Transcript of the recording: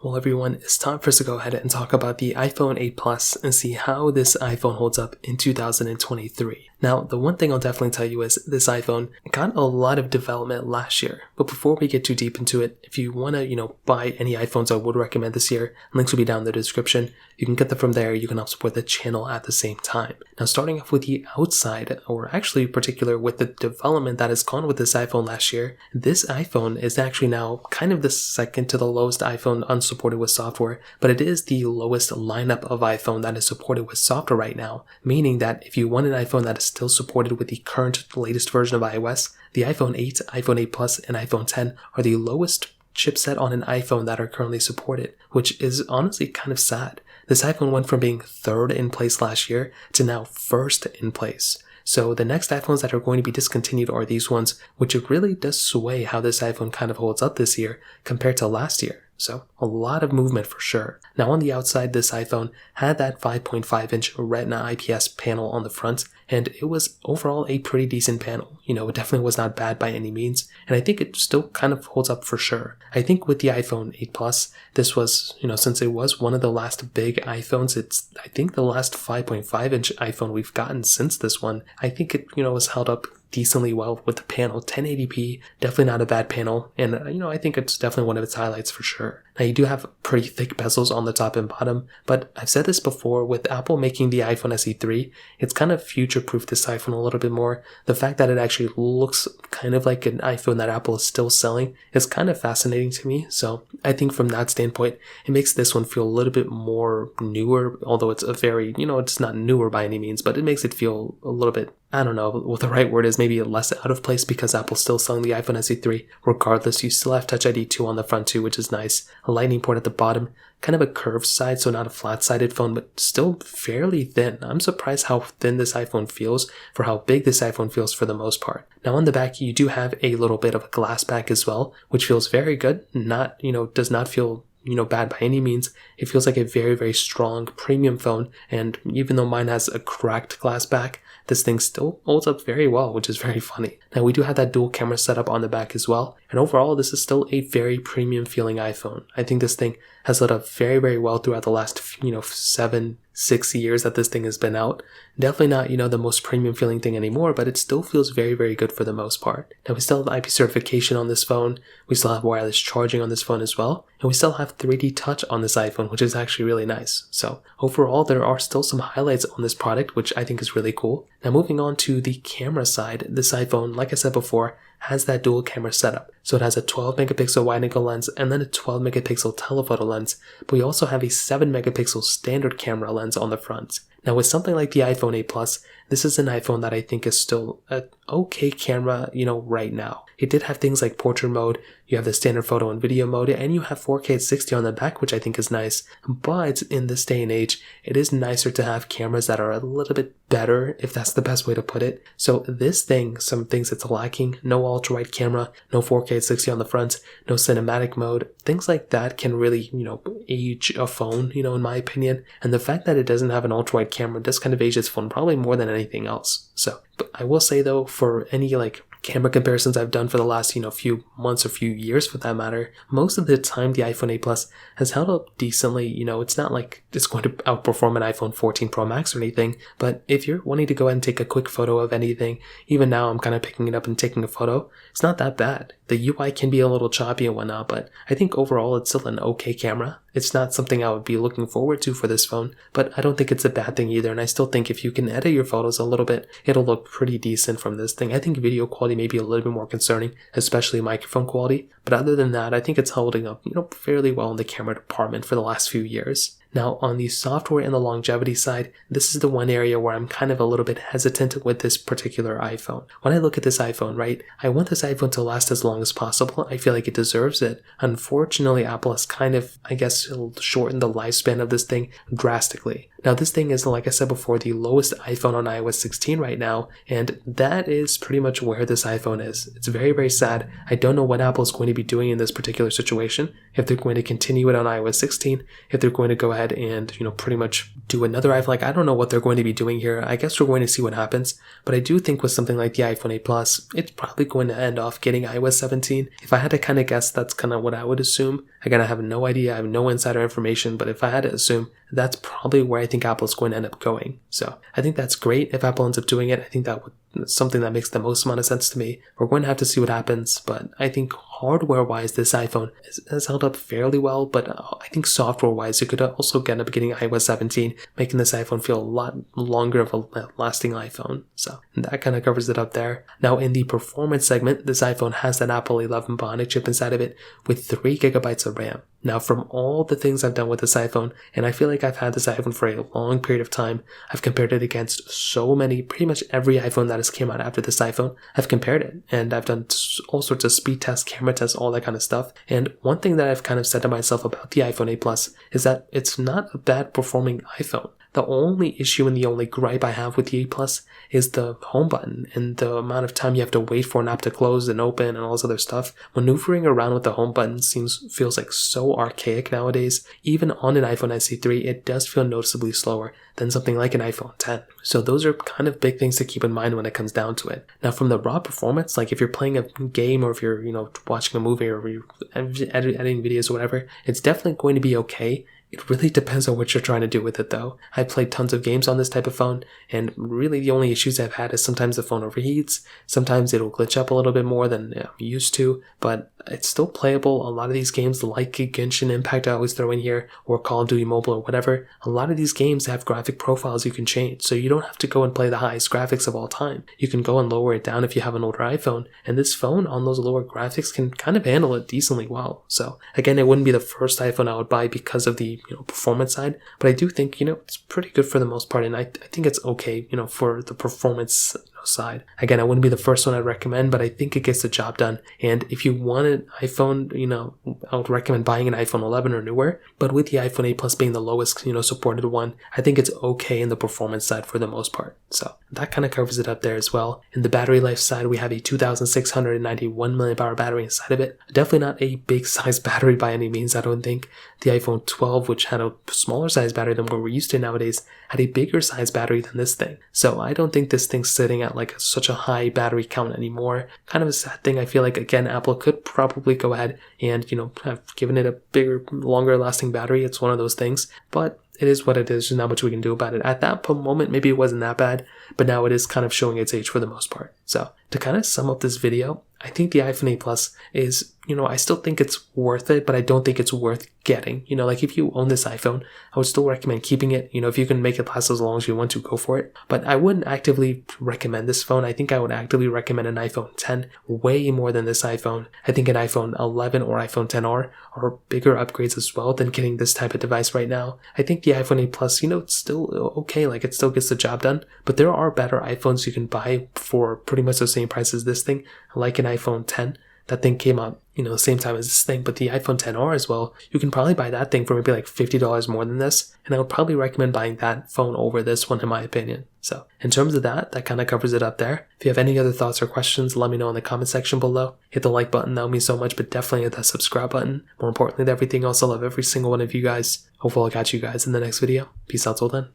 Well, everyone, it's time for us to go ahead and talk about the iPhone 8 Plus and see how this iPhone holds up in 2023. Now, the one thing I'll definitely tell you is this iPhone got a lot of development last year. But before we get too deep into it, if you want to, buy any iPhones I would recommend this year, links will be down in the description. You can get them from there. You can help support the channel at the same time. Now, starting off with the outside, or actually in particular with the development that has gone with this iPhone last year, this iPhone is actually now kind of the second to the lowest iPhone unsupported with software, but it is the lowest lineup of iPhone that is supported with software right now, meaning that if you want an iPhone that is still supported with the current latest version of iOS, the iPhone 8, iPhone 8 Plus, and iPhone 10 are the lowest chipset on an iPhone that are currently supported, which is honestly kind of sad. This iPhone went from being third in place last year to now first in place. So the next iPhones that are going to be discontinued are these ones, which it really does sway how this iPhone kind of holds up this year compared to last year. So a lot of movement for sure. Now on the outside, this iPhone had that 5.5-inch Retina IPS panel on the front, and it was overall a pretty decent panel. It definitely was not bad by any means, and I think it still kind of holds up for sure. I think with the iPhone 8 Plus, this was, since it was one of the last big iPhones, it's, I think, the last 5.5-inch iPhone we've gotten since this one. I think it, was held up decently well with the panel. 1080p, definitely not a bad panel, and I think it's definitely one of its highlights for sure. Now you do have pretty thick bezels on the top and bottom, but I've said this before, with Apple making the iPhone SE3, it's kind of future-proofed this iPhone a little bit more. The fact that it actually looks kind of like an iPhone that Apple is still selling is kind of fascinating to me, so I think from that standpoint, it makes this one feel a little bit more newer, although it's a very, it's not newer by any means, but it makes it feel a little bit, I don't know what the right word is, maybe less out of place because Apple's still selling the iPhone SE3. Regardless, you still have Touch ID 2 on the front too, which is nice. A lightning port at the bottom, kind of a curved side, so not a flat-sided phone, but still fairly thin. I'm surprised how thin this iPhone feels for how big this iPhone feels for the most part. Now on the back, you do have a little bit of a glass back as well, which feels very good. Not, does not feel bad by any means. It feels like a very, very strong premium phone, and even though mine has a cracked glass back, this thing still holds up very well, which is very funny. Now we do have that dual camera setup on the back as well, and overall this is still a very premium feeling iPhone. I think this thing has lit up very, very well throughout the last 6 years that this thing has been out. Definitely not, the most premium feeling thing anymore, but it still feels very, very good for the most part. Now we still have IP certification on this phone, we still have wireless charging on this phone as well, and we still have 3D touch on this iPhone, which is actually really nice. So overall, there are still some highlights on this product, which I think is really cool. Now moving on to the camera side, this iPhone, like I said before, has that dual camera setup. So it has a 12 megapixel wide angle lens and then a 12 megapixel telephoto lens, but we also have a 7 megapixel standard camera lens on the front. Now with something like the iPhone 8 Plus, this is an iPhone that I think is still an okay camera, right now. It did have things like portrait mode, you have the standard photo and video mode, and you have 4K at 60 on the back, which I think is nice. But in this day and age, it is nicer to have cameras that are a little bit better, if that's the best way to put it. So this thing, some things it's lacking, no ultra-wide camera, no 4K at 60 on the front, no cinematic mode, things like that can really, age a phone, in my opinion. And the fact that it doesn't have an ultra-wide camera does kind of age this phone probably more than anything else. So, but I will say though, for any camera comparisons I've done for the last, few months or few years for that matter, most of the time the iPhone 8 Plus has held up decently. It's not like it's going to outperform an iPhone 14 Pro Max or anything, but if you're wanting to go ahead and take a quick photo of anything, even now I'm kind of picking it up and taking a photo, it's not that bad. The UI can be a little choppy and whatnot, but I think overall it's still an okay camera. It's not something I would be looking forward to for this phone, but I don't think it's a bad thing either, and I still think if you can edit your photos a little bit, it'll look pretty decent from this thing. I think video quality may be a little bit more concerning, especially microphone quality, but other than that, I think it's holding up, fairly well in the camera department for the last few years. Now, on the software and the longevity side, this is the one area where I'm kind of a little bit hesitant with this particular iPhone. When I look at this iPhone, right, I want this iPhone to last as long as possible. I feel like it deserves it. Unfortunately, Apple has kind of, shortened the lifespan of this thing drastically. Now this thing is, like I said before, the lowest iPhone on iOS 16 right now, and that is pretty much where this iPhone is. It's very, very sad. I don't know what Apple is going to be doing in this particular situation, if they're going to continue it on iOS 16, if they're going to go ahead and, pretty much do another iPhone. Like, I don't know what they're going to be doing here. I guess we're going to see what happens, but I do think with something like the iPhone 8 Plus, it's probably going to end off getting iOS 17. If I had to kind of guess, that's kind of what I would assume. Again, I have no idea. I have no insider information, but if I had to assume, that's probably where I think Apple is going to end up going. So I think that's great if Apple ends up doing it. I think that would something that makes the most amount of sense to me. We're going to have to see what happens, but I think hardware-wise, this iPhone has held up fairly well, but I think software-wise, it could also end up getting iOS 17, making this iPhone feel a lot longer of a lasting iPhone. So that kind of covers it up there. Now, in the performance segment, this iPhone has that Apple 11 Bionic chip inside of it with 3 gigabytes of RAM. Now, from all the things I've done with this iPhone, and I feel like I've had this iPhone for a long period of time, I've compared it against so many, pretty much every iPhone that has came out after this iPhone, I've compared it, and I've done all sorts of speed tests, camera tests, all that kind of stuff. And one thing that I've kind of said to myself about the iPhone 8 Plus is that it's not a bad performing iPhone. The only issue and the only gripe I have with the 8 Plus is the home button and the amount of time you have to wait for an app to close and open and all this other stuff. Maneuvering around with the home button feels like so archaic nowadays. Even on an iPhone SE3, it does feel noticeably slower than something like an iPhone 10. So those are kind of big things to keep in mind when it comes down to it. Now, from the raw performance, like if you're playing a game or if you're, watching a movie or you're editing videos or whatever, it's definitely going to be okay. It really depends on what you're trying to do with it though. I played tons of games on this type of phone, and really the only issues I've had is sometimes the phone overheats, sometimes it'll glitch up a little bit more than I'm used to, but it's still playable. A lot of these games like Genshin Impact I always throw in here, or Call of Duty Mobile or whatever, a lot of these games have graphic profiles you can change, so you don't have to go and play the highest graphics of all time. You can go and lower it down if you have an older iPhone, and this phone on those lower graphics can kind of handle it decently well. So again, it wouldn't be the first iPhone I would buy because of the performance side, but I do think it's pretty good for the most part, and I think it's okay for the performance side. Again, I wouldn't be the first one I'd recommend, but I think it gets the job done. And if you want an iPhone, I would recommend buying an iPhone 11 or newer, but with the iPhone 8 Plus being the lowest supported one, I think it's okay in the performance side for the most part. So that kind of covers it up there as well. In the battery life side, we have a 2,691 milliamp hour battery inside of it. Definitely not a big size battery by any means, I don't think. The iPhone 12, which had a smaller size battery than what we're used to nowadays, had a bigger size battery than this thing. So I don't think this thing's sitting at such a high battery count anymore. Kind of a sad thing. I feel like, again, Apple could probably go ahead and, have given it a bigger, longer lasting battery. It's one of those things, but it is what it is. There's not much we can do about it. At that moment, maybe it wasn't that bad, but now it is kind of showing its age for the most part. So to kind of sum up this video, I think the iPhone 8 Plus is, I still think it's worth it, but I don't think it's worth getting. Like if you own this iPhone, I would still recommend keeping it. If you can make it last as long as you want to, go for it. But I wouldn't actively recommend this phone. I think I would actively recommend an iPhone 10 way more than this iPhone. I think an iPhone 11 or iPhone 10R are bigger upgrades as well than getting this type of device right now. I think the iPhone 8 Plus, it's still okay. Like it still gets the job done, but there are better iPhones you can buy for pretty much the same price as this thing, like an iPhone 10. That thing came out, the same time as this thing, but the iPhone 10R as well, you can probably buy that thing for maybe like $50 more than this, and I would probably recommend buying that phone over this one in my opinion. So in terms of that kind of covers it up there. If you have any other thoughts or questions, let me know in the comment section below. Hit the like button, that would mean so much, but definitely hit that subscribe button. More importantly than everything else, I love every single one of you guys. Hopefully I'll catch you guys in the next video. Peace out till then.